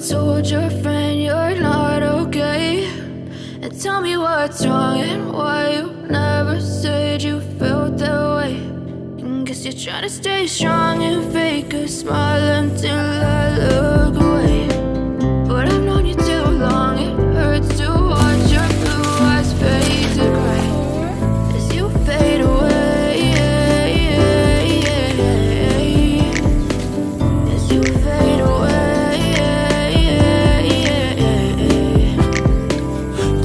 told your friend you're not okay? And tell me what's wrong and why you never said you felt that way. And guess you're trying to stay strong and fake a smile until I look away. But I've known you too long, it hurts to watch your blue eyes fade to gray as you fade away. As you fade away.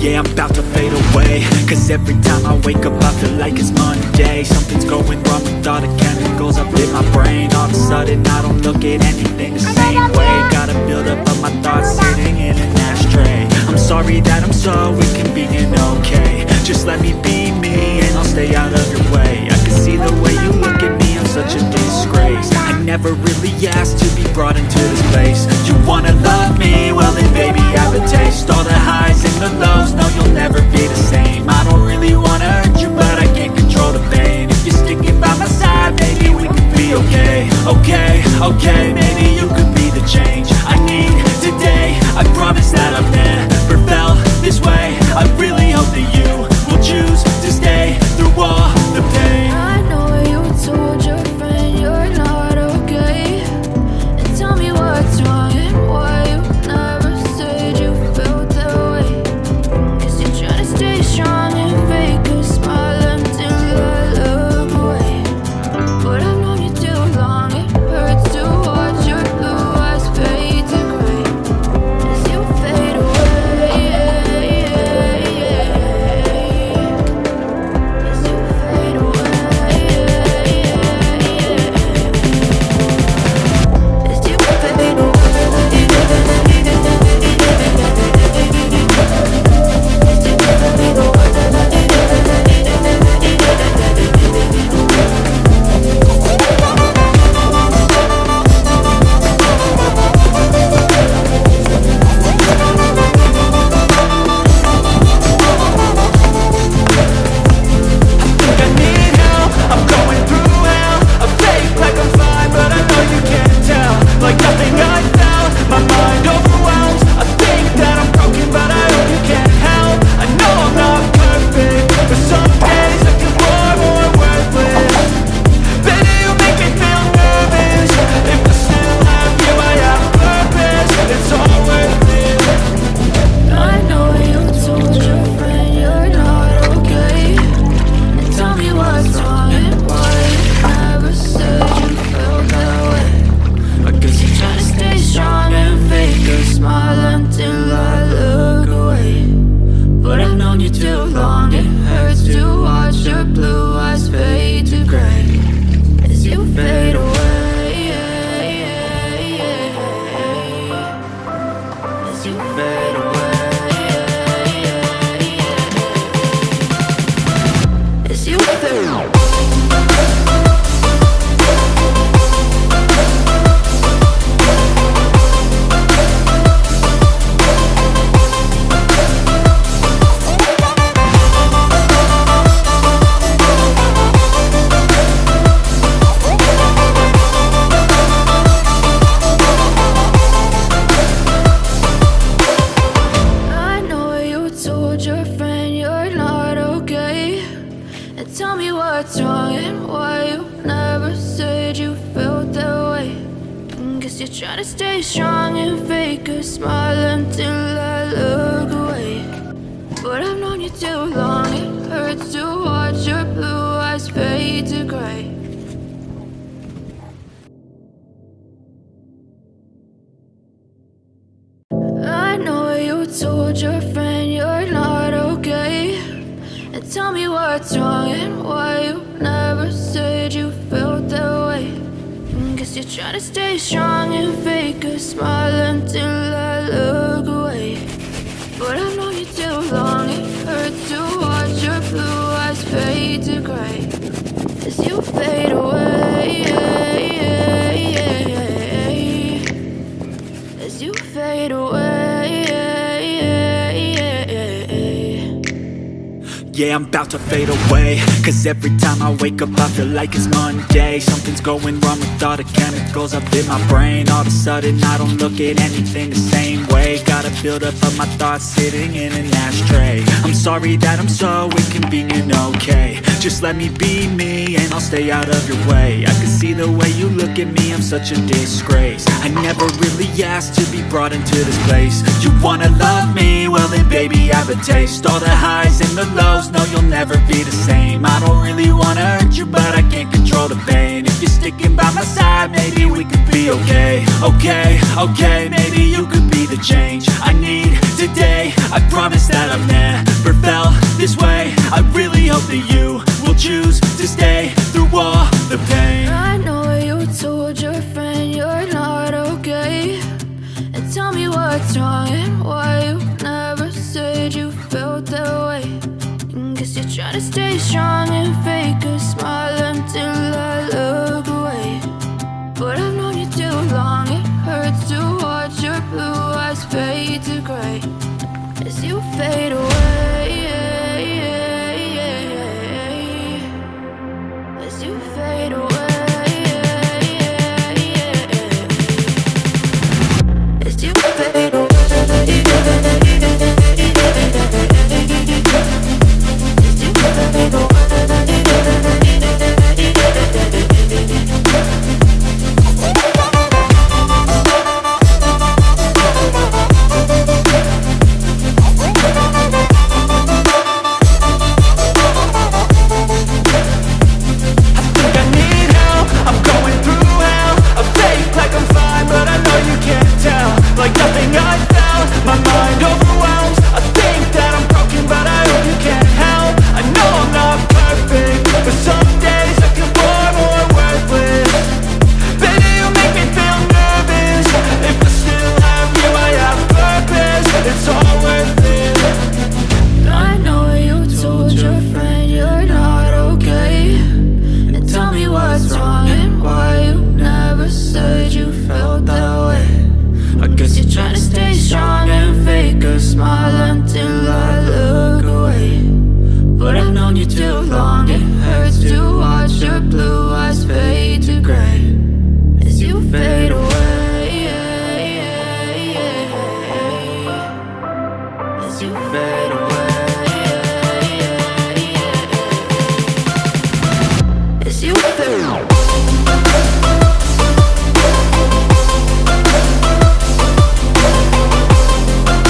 Yeah, I'm about to fade away, cause every time I wake up I feel like it's Monday. Something's going wrong with all the chemicals up in my brain. All of a sudden I don't look at anything the same way. Gotta build up of my thoughts sitting in an ashtray. I'm sorry that I'm so inconvenient, okay? Just let me be me and I'll stay out of your way. I can see the way you look at me, I'm such a disgrace. I never really asked to be brought into this place. You wanna love me? Well then baby have a taste. All the highs and the lows, no you'll never be the same. I don't really wanna hurt you but I can't control the pain. If you're sticking by my side, maybe we could be okay. Okay, okay, maybe you could be the change I need today. I promise that I've never felt this way. I really hope that you will choose to stay through all the pain. I know you told your friend you're not okay. And tell me what's wrong and why you never said you felt that way. Guess you're trying to stay strong and fake a smile until I look away. But I've known you too long, it hurts to watch your blue eyes fade to gray as you fade away. As you fade away. As you fade away. I need help, I'm going through hell. I fake like I'm fine, but I know you can't tell. Like nothing I felt, my mind overwhelms. I think that I'm broken, but I hope you can't help. I know I'm not perfect, but some days I feel more worthless. Baby, you make me feel nervous. If I still have you, I have purpose. It's all worth it. I know you told your friend you're not okay. And tell me what's wrong and why you never said you felt that way. I guess you're trying to stay strong and fake a smile until I look away. But I've known you too long, it hurts to watch your blue eyes fade to gray as you fade away. As you fade away. As you fade away. I know you told your friend you're not okay. And tell me what's wrong and why you never said you felt that way. And guess you're trying to stay strong and fake a smile until I look away. But I've known you too long, it hurts to watch your blue eyes fade to gray. I know you told your friend you're not okay. And tell me what's wrong and why you never said you felt that way. And guess you're trying to stay strong and fake a smile until I look away. But I've known you too long, it hurts to watch your blue eyes fade to gray as you fade away. As you fade away. yeah, I'm about to fade away. Cause every time I wake up I feel like it's Monday. Something's going wrong with all the chemicals up in my brain. All of a sudden I don't look at anything the same way. Gotta build up of my thoughts sitting in an ashtray. I'm sorry that I'm so inconvenient, okay. Just let me be me and I'll stay out of your way. I can see the way you look at me, I'm such a disgrace. I never really asked to be brought into this place. You wanna love me? Well then baby I have a taste. All the highs and the lows, no you'll never be the same. I don't really wanna hurt you but I can't control the pain. If you're sticking by my side, maybe we could be okay. Okay, maybe you could be the change I need today. I promise that I've never felt this way. I really hope that you will choose to stay through all the pain. I know you told your friend you're not okay, and tell me what's wrong and why you never said you felt that way. Guess you're trying to stay strong and fake a smile until I look away. But I've known you too long, it hurts to watch your blue eyes fade to gray as you fade away. As you fade away. As you fade away. As you fade away. Like nothing I've